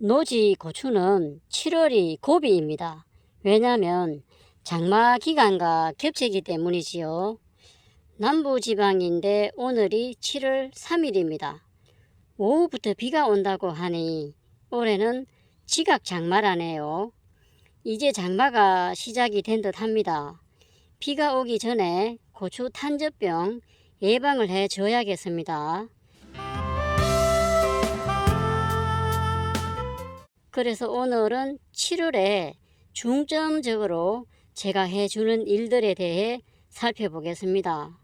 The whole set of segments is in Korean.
노지 고추는 7월이 고비입니다. 왜냐하면 장마 기간과 겹치기 때문이지요. 남부지방인데 오늘이 7월 3일입니다. 오후부터 비가 온다고 하니 올해는 지각 장마라네요. 이제 장마가 시작이 된 듯 합니다. 비가 오기 전에 고추 탄저병 예방을 해줘야겠습니다. 그래서 오늘은 7월에 중점적으로 제가 해주는 일들에 대해 살펴보겠습니다.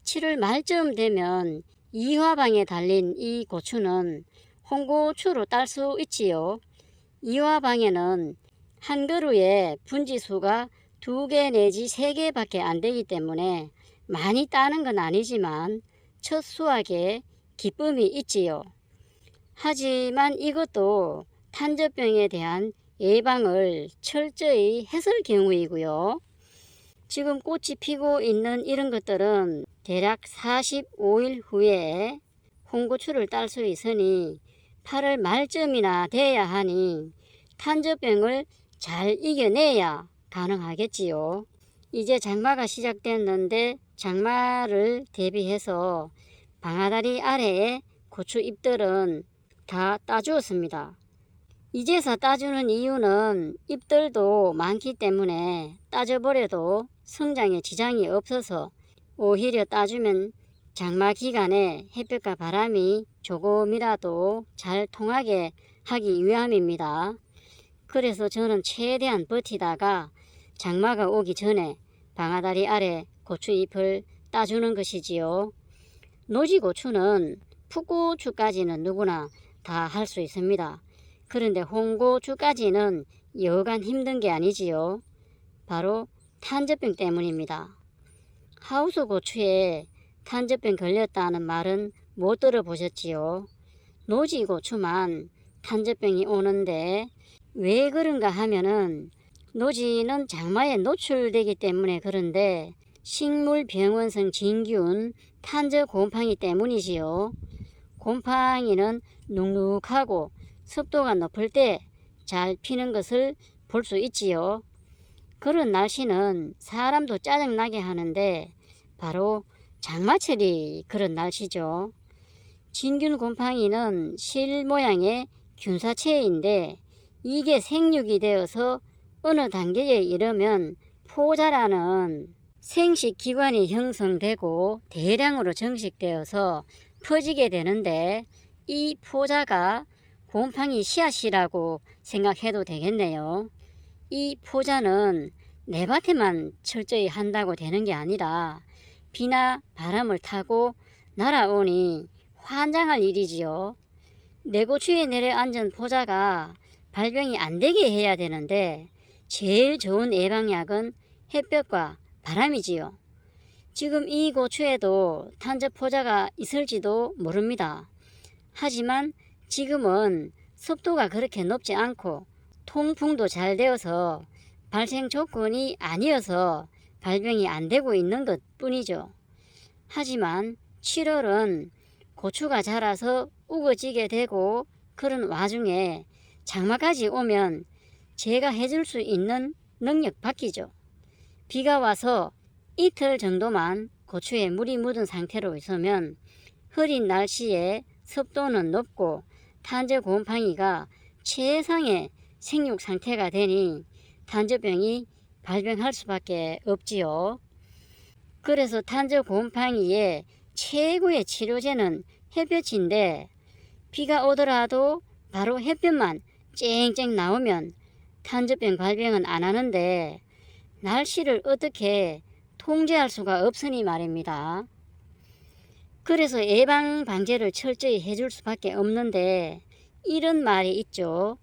7월 말쯤 되면 이화방에 달린 이 고추는 홍고추로 딸 수 있지요. 이화방에는 한 그루에 분지수가 2개 내지 3개밖에 안 되기 때문에 많이 따는 건 아니지만 첫 수확에 기쁨이 있지요. 하지만 이것도 탄저병에 대한 예방을 철저히 했을 경우이고요. 지금 꽃이 피고 있는 이런 것들은 대략 45일 후에 홍고추를 딸 수 있으니 8월 말쯤이나 돼야 하니 탄저병을 잘 이겨내야 가능하겠지요. 이제 장마가 시작됐는데 장마를 대비해서 방아다리 아래에 고추 잎들은 다 따주었습니다. 이제서 따주는 이유는 잎들도 많기 때문에 따져버려도 성장에 지장이 없어서 오히려 따주면 장마 기간에 햇볕과 바람이 조금이라도 잘 통하게 하기 위함입니다. 그래서 저는 최대한 버티다가 장마가 오기 전에 방아다리 아래 고추잎을 따주는 것이지요. 노지고추는 풋고추까지는 누구나 다 할 수 있습니다. 그런데 홍고추까지는 여간 힘든 게 아니지요. 바로 탄저병 때문입니다. 하우스 고추에 탄저병 걸렸다는 말은 못 들어보셨지요. 노지고추만 탄저병이 오는데 왜 그런가 하면은 노지는 장마에 노출되기 때문에 그런데 식물병원성 진균 탄저곰팡이 때문이지요. 곰팡이는 눅눅하고 습도가 높을 때 잘 피는 것을 볼 수 있지요. 그런 날씨는 사람도 짜증나게 하는데 바로 장마철이 그런 날씨죠. 진균 곰팡이는 실 모양의 균사체인데 이게 생육이 되어서 어느 단계에 이르면 포자라는 생식기관이 형성되고 대량으로 정식되어서 퍼지게 되는데 이 포자가 곰팡이 씨앗이라고 생각해도 되겠네요. 이 포자는 내 밭에만 철저히 한다고 되는 게 아니라 비나 바람을 타고 날아오니 환장할 일이지요. 내 고추에 내려앉은 포자가 발병이 안 되게 해야 되는데 제일 좋은 예방약은 햇볕과 바람이지요. 지금 이 고추에도 탄저 포자가 있을지도 모릅니다. 하지만 지금은 습도가 그렇게 높지 않고 통풍도 잘 되어서 발생 조건이 아니어서 발병이 안 되고 있는 것 뿐이죠. 하지만 7월은 고추가 자라서 우거지게 되고 그런 와중에 장마까지 오면 제가 해줄 수 있는 능력 밖이죠. 비가 와서 이틀 정도만 고추에 물이 묻은 상태로 있으면 흐린 날씨에 습도는 높고 탄저 곰팡이가 최상의 생육 상태가 되니 탄저병이 발병할 수밖에 없지요. 그래서 탄저 곰팡이의 최고의 치료제는 햇볕인데 비가 오더라도 바로 햇볕만 쨍쨍 나오면 탄저병 발병은 안 하는데 날씨를 어떻게 통제할 수가 없으니 말입니다. 그래서 예방 방제를 철저히 해줄 수밖에 없는데 이런 말이 있죠.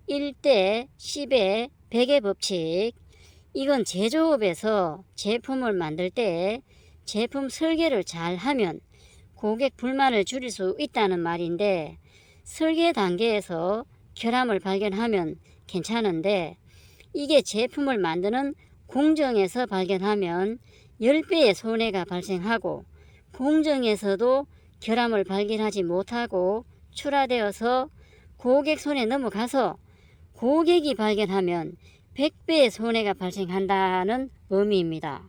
1대 10의 100의 법칙. 이건 제조업에서 제품을 만들 때 제품 설계를 잘 하면 고객 불만을 줄일 수 있다는 말인데 설계 단계에서 결함을 발견하면 괜찮은데 이게 제품을 만드는 공정에서 발견하면 10배의 손해가 발생하고 공정에서도 결함을 발견하지 못하고 출하되어서 고객 손에 넘어가서 고객이 발견하면 100배의 손해가 발생한다는 의미입니다.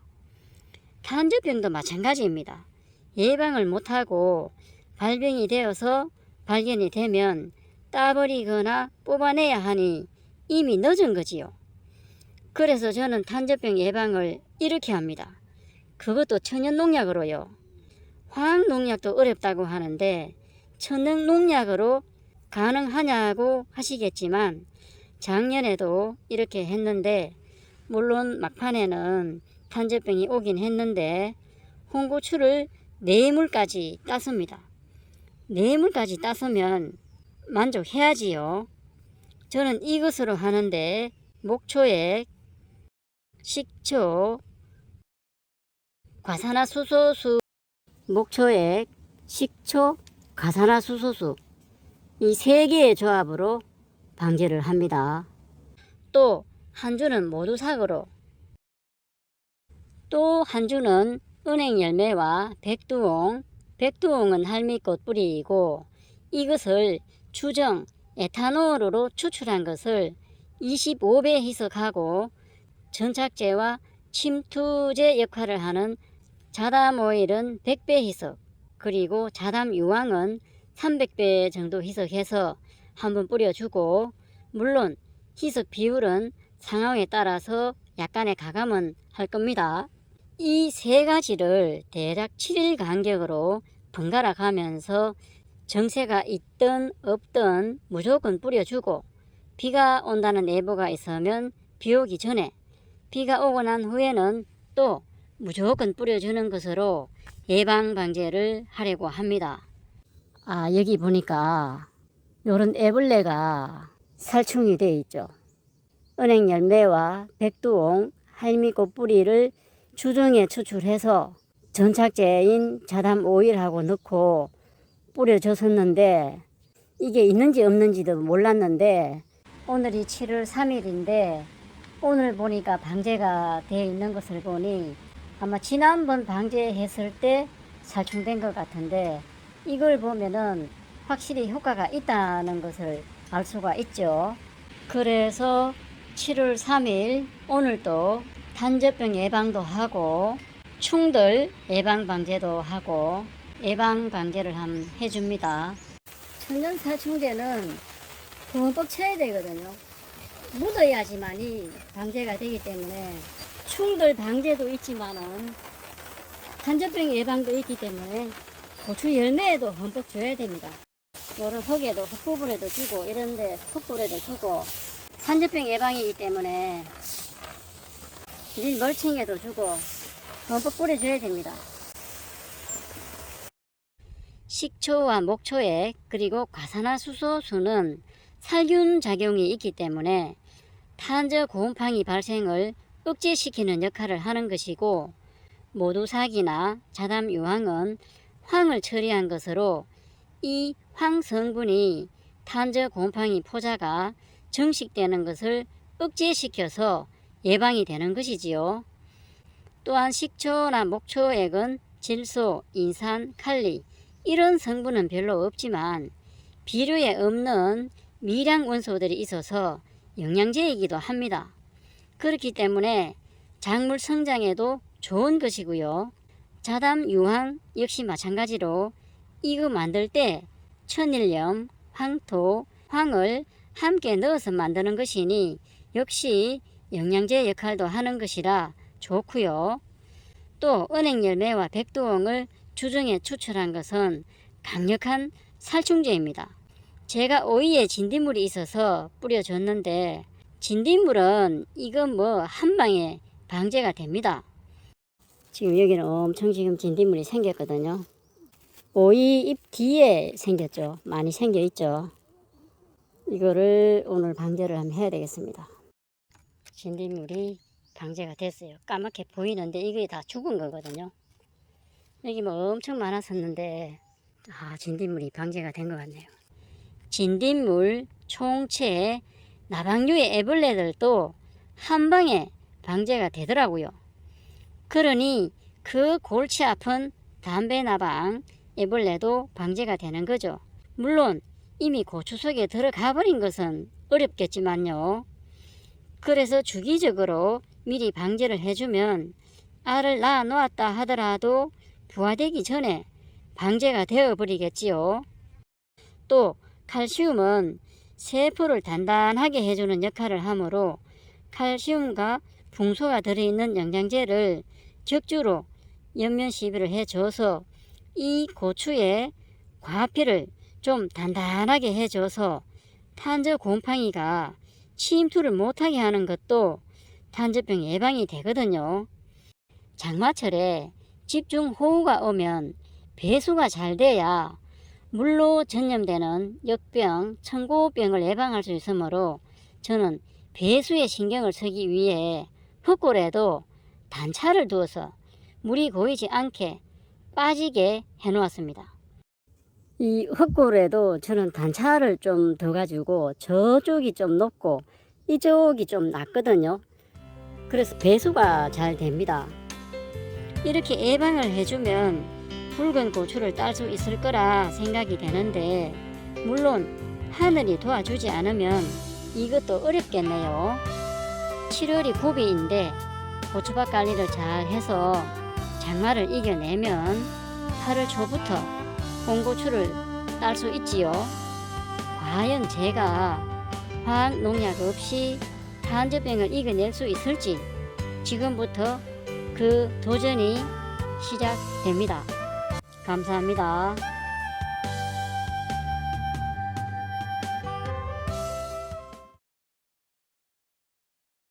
탄저병도 마찬가지입니다. 예방을 못하고 발병이 되어서 발견이 되면 따버리거나 뽑아내야 하니 이미 늦은 거지요. 그래서 저는 탄저병 예방을 이렇게 합니다. 그것도 천연농약으로요. 화학농약도 어렵다고 하는데 천연농약으로 가능하냐고 하시겠지만 작년에도 이렇게 했는데 물론 막판에는 탄저병이 오긴 했는데 홍고추를 4물까지 땄습니다. 4물까지 땄으면 만족해야지요. 저는 이것으로 하는데 목초액, 식초, 과산화수소수, 목초액, 식초, 과산화수소수 이 3개의 조합으로 방제를 합니다. 또 한 주는 모두삭으로, 또 한 주는 은행열매와 백두옹, 백두옹은 할미꽃 뿌리이고 이것을 주정 에탄올로 추출한 것을 25배 희석하고 전착제와 침투제 역할을 하는 자담오일은 100배 희석, 그리고 자담유황은 300배 정도 희석해서 한번 뿌려주고, 물론 희석 비율은 상황에 따라서 약간의 가감은 할 겁니다. 이 3가지를 대략 7일 간격으로 번갈아 가면서 정세가 있든 없든 무조건 뿌려주고, 비가 온다는 예보가 있으면 비 오기 전에, 비가 오고 난 후에는 또 무조건 뿌려주는 것으로 예방 방제를 하려고 합니다. 여기 보니까 요런 애벌레가 살충이 되어 있죠. 은행열매와 백두옹, 할미꽃 뿌리를 주정에 추출해서 전착제인 자담오일하고 넣고 뿌려줬었는데 이게 있는지 없는지도 몰랐는데 오늘이 7월 3일인데 오늘 보니까 방제가 되어 있는 것을 보니 아마 지난번 방제했을 때 살충된 것 같은데 이걸 보면은 확실히 효과가 있다는 것을 알 수가 있죠. 그래서 7월 3일 오늘도 탄저병 예방도 하고 충들 예방 방제도 하고 예방 방제를 한번 해줍니다. 천연 살충제는 흠뻑 쳐야 되거든요. 묻어야지만이 방제가 되기 때문에 충들 방제도 있지만은 탄저병 예방도 있기 때문에 고추 열매에도 흠뻑 줘야 됩니다. 요런 흙에도 흙부분에도 주고 이런데 흙불에도 주고 탄저병 예방이기 때문에 밀 멀칭에도 주고 흠뻑 뿌려줘야 됩니다. 식초와 목초액 그리고 과산화수소수는 살균 작용이 있기 때문에 탄저 곰팡이 발생을 억제시키는 역할을 하는 것이고, 모두삭이나 자담유황은 황을 처리한 것으로 이 황 성분이 탄저 곰팡이 포자가 증식되는 것을 억제시켜서 예방이 되는 것이지요. 또한 식초나 목초액은 질소, 인산, 칼리 이런 성분은 별로 없지만 비료에 없는 미량 원소들이 있어서 영양제이기도 합니다. 그렇기 때문에 작물 성장에도 좋은 것이고요. 자담유황 역시 마찬가지로 이거 만들 때 천일염, 황토, 황을 함께 넣어서 만드는 것이니 역시 영양제 역할도 하는 것이라 좋고요. 또 은행열매와 백두옹을 주정에 추출한 것은 강력한 살충제입니다. 제가 오이에 진딧물이 있어서 뿌려줬는데 진딧물은 이거 뭐 한방에 방제가 됩니다. 지금 여기는 엄청 지금 진딧물이 생겼거든요. 오이 잎 뒤에 생겼죠. 많이 생겨 있죠. 이거를 오늘 방제를 한번 해야 되겠습니다. 진딧물이 방제가 됐어요. 까맣게 보이는데 이게 다 죽은 거거든요. 여기 뭐 엄청 많았었는데 진딧물이 방제가 된 것 같네요. 진딧물, 총채, 나방류의 애벌레들도 한방에 방제가 되더라고요. 그러니 그 골치 아픈 담배 나방, 애벌레도 방제가 되는 거죠. 물론 이미 고추 속에 들어가 버린 것은 어렵겠지만요. 그래서 주기적으로 미리 방제를 해주면 알을 낳아 놓았다 하더라도 부화되기 전에 방제가 되어 버리겠지요. 또 칼슘은 세포를 단단하게 해주는 역할을 하므로 칼슘과 붕소가 들어있는 영양제를 적주로 옆면 시비를 해줘서 이 고추의 과피를 좀 단단하게 해줘서 탄저 곰팡이가 침투를 못하게 하는 것도 탄저병 예방이 되거든요. 장마철에 집중호우가 오면 배수가 잘 돼야 물로 전염되는 역병, 청고병을 예방할 수 있으므로 저는 배수에 신경을 쓰기 위해 흙골에도 단차를 두어서 물이 고이지 않게 빠지게 해 놓았습니다. 이 흙골에도 저는 단차를 좀 더 가지고 저쪽이 좀 높고 이쪽이 좀 낮거든요. 그래서 배수가 잘 됩니다. 이렇게 예방을 해주면 붉은 고추를 딸 수 있을 거라 생각이 되는데, 물론 하늘이 도와주지 않으면 이것도 어렵겠네요. 7월이 고비인데 고추밭 관리를 잘 해서 장마를 이겨내면 8월 초부터 홍고추를 딸 수 있지요. 과연 제가 화학 농약 없이 탄저병을 이겨낼 수 있을지 지금부터 그 도전이 시작됩니다. 감사합니다.